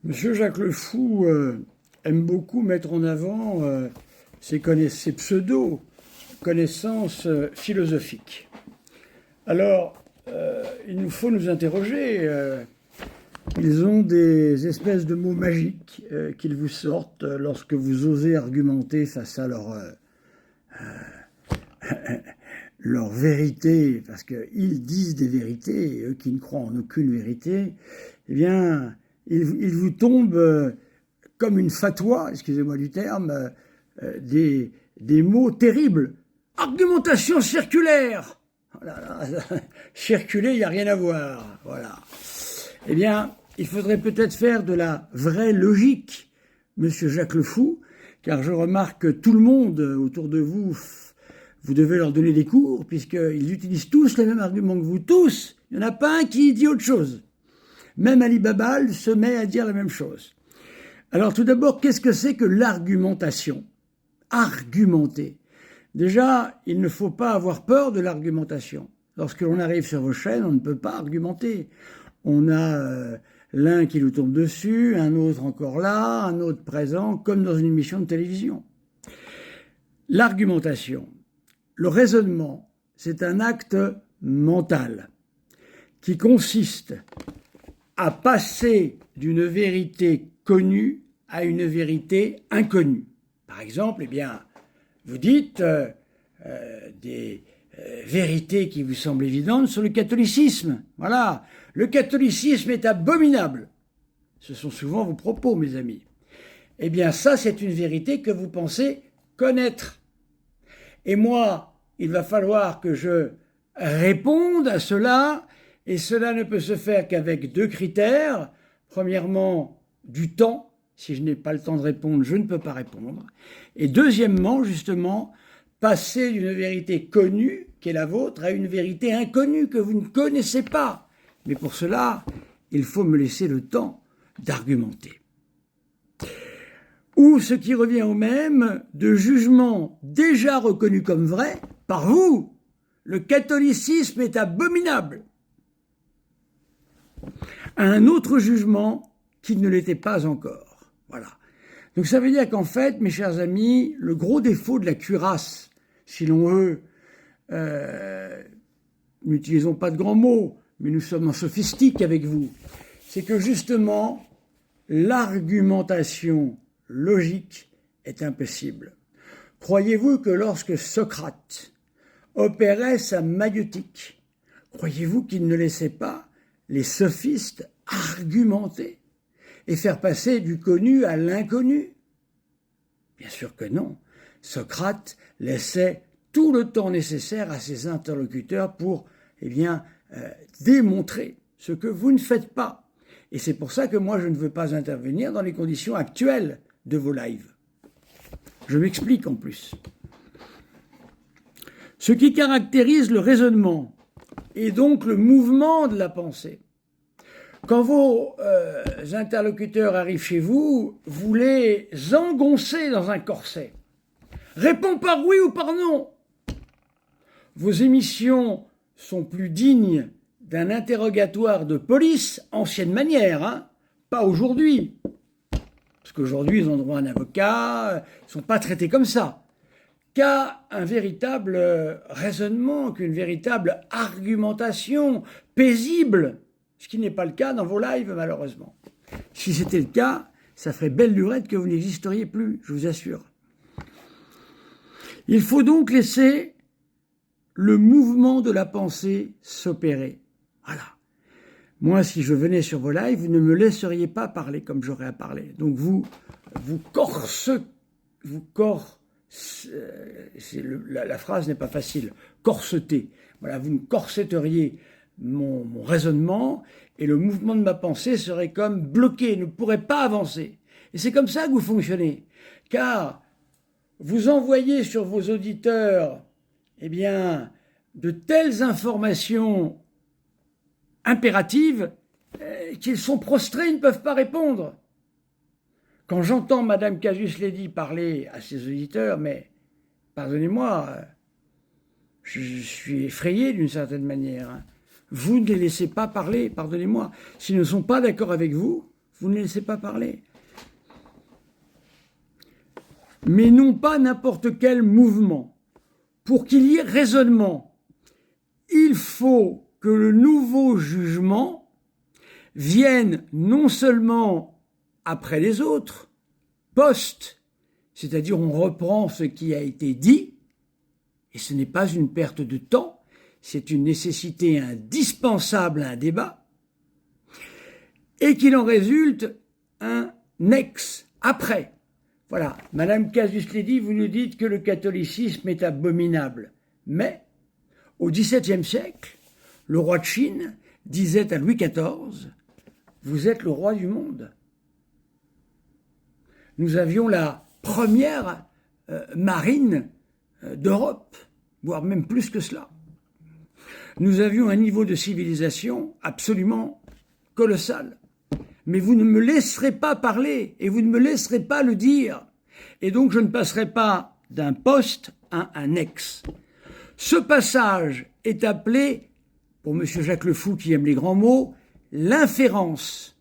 Monsieur Jacques Le Fou aime beaucoup mettre en avant ses pseudo-connaissances philosophiques. Alors, il nous faut nous interroger. Ils ont des espèces de mots magiques qu'ils vous sortent lorsque vous osez argumenter face à leur vérité, parce qu'ils disent des vérités, et eux qui ne croient en aucune vérité, eh bien, ils vous tombent comme une fatwa, excusez-moi du terme, des mots terribles. Argumentation circulaire. Oh là là, circuler, il n'y a rien à voir. Voilà. Eh bien, il faudrait peut-être faire de la vraie logique, monsieur Jacques Le Fou, car je remarque que tout le monde autour de vous, vous devez leur donner des cours, puisqu'ils utilisent tous les mêmes arguments que vous, tous. Il n'y en a pas un qui dit autre chose. Même Ali Babal se met à dire la même chose. Alors tout d'abord, qu'est-ce que c'est que l'argumentation? Argumenter. Déjà, il ne faut pas avoir peur de l'argumentation. Lorsque l'on arrive sur vos chaînes, on ne peut pas argumenter. On a l'un qui nous tombe dessus, un autre encore là, un autre présent, comme dans une émission de télévision. L'argumentation, le raisonnement, c'est un acte mental qui consiste à passer d'une vérité connue à une vérité inconnue. Par exemple, eh bien, vous dites des vérités qui vous semblent évidentes sur le catholicisme. Voilà, le catholicisme est abominable. Ce sont souvent vos propos, mes amis. Eh bien, ça, c'est une vérité que vous pensez connaître. Et moi, il va falloir que je réponde à cela, et cela ne peut se faire qu'avec deux critères. Premièrement, du temps. Si je n'ai pas le temps de répondre, je ne peux pas répondre. Et deuxièmement, justement, passer d'une vérité connue, qui est la vôtre, à une vérité inconnue que vous ne connaissez pas. Mais pour cela, il faut me laisser le temps d'argumenter. Ou ce qui revient au même, de jugements déjà reconnus comme vrais par vous. Le catholicisme est abominable. À un autre jugement qui ne l'était pas encore. Voilà. Donc ça veut dire qu'en fait, mes chers amis, le gros défaut de la cuirasse, si l'on veut, n'utilisons pas de grands mots, mais nous sommes en sophistique avec vous, c'est que justement, l'argumentation logique est impossible. Croyez-vous que lorsque Socrate opérait sa maïeutique, croyez-vous qu'il ne laissait pas les sophistes argumenter et faire passer du connu à l'inconnu? Bien sûr que non. Socrate laissait tout le temps nécessaire à ses interlocuteurs pour, démontrer ce que vous ne faites pas. Et c'est pour ça que moi, je ne veux pas intervenir dans les conditions actuelles de vos lives. Je m'explique en plus. Ce qui caractérise le raisonnement et donc le mouvement de la pensée. Quand vos interlocuteurs arrivent chez vous, vous les engoncez dans un corset. Réponds par oui ou par non. Vos émissions sont plus dignes d'un interrogatoire de police, ancienne manière, hein, pas aujourd'hui. Parce qu'aujourd'hui, ils ont droit à un avocat, ils ne sont pas traités comme ça. Qu'à un véritable raisonnement, qu'une véritable argumentation paisible. Ce qui n'est pas le cas dans vos lives, malheureusement. Si c'était le cas, ça ferait belle lurette que vous n'existeriez plus, je vous assure. Il faut donc laisser le mouvement de la pensée s'opérer. Voilà. Moi, si je venais sur vos lives, vous ne me laisseriez pas parler comme j'aurais à parler. Donc la phrase n'est pas facile, corseter. Voilà, vous me corseteriez mon raisonnement et le mouvement de ma pensée serait comme bloqué, ne pourrait pas avancer. Et c'est comme ça que vous fonctionnez. Car vous envoyez sur vos auditeurs, de telles informations impératives qu'ils sont prostrés, ils ne peuvent pas répondre. Quand j'entends Madame Casus Lady parler à ses auditeurs, mais pardonnez-moi, je suis effrayé d'une certaine manière. Vous ne les laissez pas parler, pardonnez-moi. S'ils ne sont pas d'accord avec vous, vous ne les laissez pas parler. Mais non pas n'importe quel mouvement. Pour qu'il y ait raisonnement, il faut que le nouveau jugement vienne non seulement après les autres, post, c'est-à-dire on reprend ce qui a été dit, et ce n'est pas une perte de temps, c'est une nécessité indispensable à un débat, et qu'il en résulte un ex, après. Voilà, Madame Casus-Ledy, vous nous dites que le catholicisme est abominable. Mais, au XVIIe siècle, le roi de Chine disait à Louis XIV, « Vous êtes le roi du monde ». Nous avions la première marine d'Europe, voire même plus que cela. Nous avions un niveau de civilisation absolument colossal. Mais vous ne me laisserez pas parler et vous ne me laisserez pas le dire. Et donc je ne passerai pas d'un poste à un ex. Ce passage est appelé, pour M. Jacques Le Fou qui aime les grands mots, l'inférence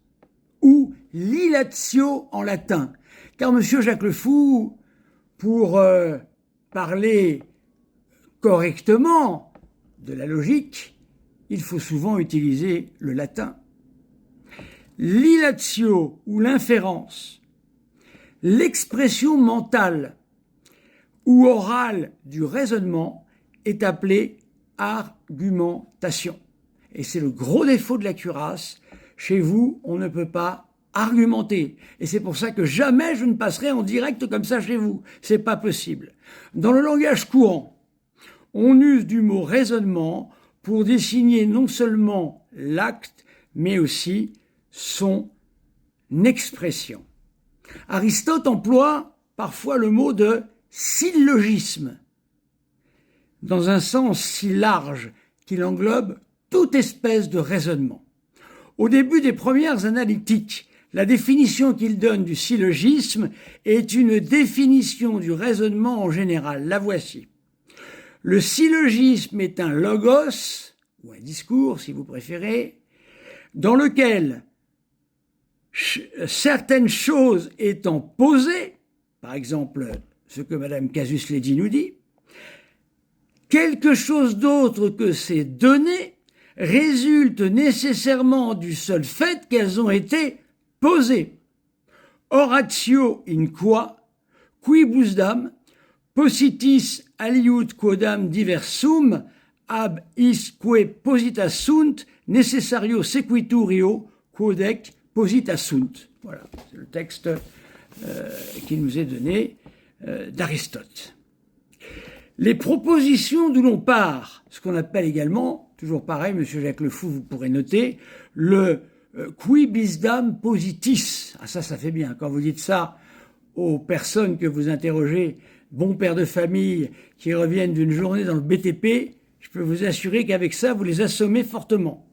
ou l'ilatio en latin. Car M. Jacques Le Fou, pour parler correctement de la logique, il faut souvent utiliser le latin. L'ilatio ou l'inférence, l'expression mentale ou orale du raisonnement est appelée argumentation. Et c'est le gros défaut de la cuirasse. Chez vous, on ne peut pas argumenter. Et c'est pour ça que jamais je ne passerai en direct comme ça chez vous. C'est pas possible. Dans le langage courant, on use du mot raisonnement pour désigner non seulement l'acte, mais aussi son expression. Aristote emploie parfois le mot de syllogisme, dans un sens si large qu'il englobe toute espèce de raisonnement. Au début des premières analytiques, la définition qu'il donne du syllogisme est une définition du raisonnement en général. La voici. Le syllogisme est un logos, ou un discours si vous préférez, dans lequel certaines choses étant posées, par exemple ce que Madame Casus-Ledy nous dit, quelque chose d'autre que ces données résulte nécessairement du seul fait qu'elles ont été posées. Oratio in qua, quibusdam, positis aliud quodam diversum, ab isque posita sunt, necessario sequiturio, quodec posita sunt. Voilà, c'est le texte qui nous est donné d'Aristote. Les propositions d'où l'on part, ce qu'on appelle également, toujours pareil, Monsieur Jacques Le Fou, vous pourrez noter, le quibusdam positis. Ah ça fait bien. Quand vous dites ça aux personnes que vous interrogez, bons pères de famille qui reviennent d'une journée dans le BTP, je peux vous assurer qu'avec ça, vous les assommez fortement.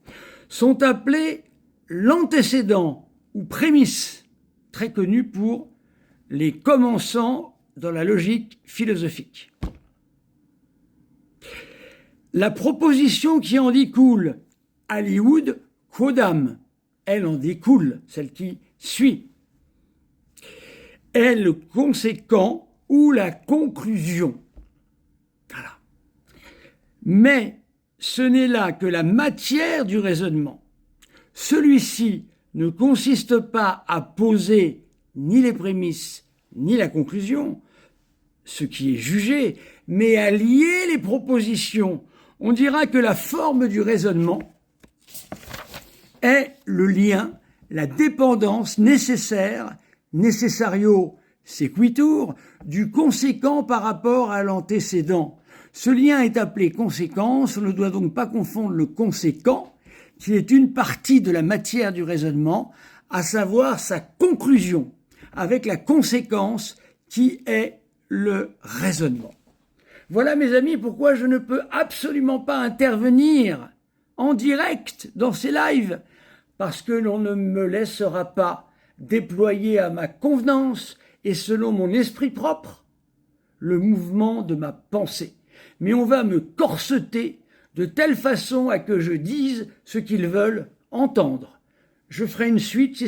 Sont appelés l'antécédent ou prémisse, très connu pour les commençants dans la logique philosophique. La proposition qui en découle, aliud quodam, elle en découle, celle qui suit, est le conséquent ou la conclusion. Voilà. Mais ce n'est là que la matière du raisonnement. Celui-ci ne consiste pas à poser ni les prémices ni la conclusion, ce qui est jugé, mais à lier les propositions. On dira que la forme du raisonnement est le lien, la dépendance nécessaire, necessario sequitur, du conséquent par rapport à l'antécédent. Ce lien est appelé conséquence, on ne doit donc pas confondre le conséquent, qui est une partie de la matière du raisonnement, à savoir sa conclusion, avec la conséquence qui est le raisonnement. Voilà, mes amis, pourquoi je ne peux absolument pas intervenir en direct dans ces lives, parce que l'on ne me laissera pas déployer à ma convenance et selon mon esprit propre le mouvement de ma pensée. Mais on va me corseter de telle façon à que je dise ce qu'ils veulent entendre. Je ferai une suite, c'est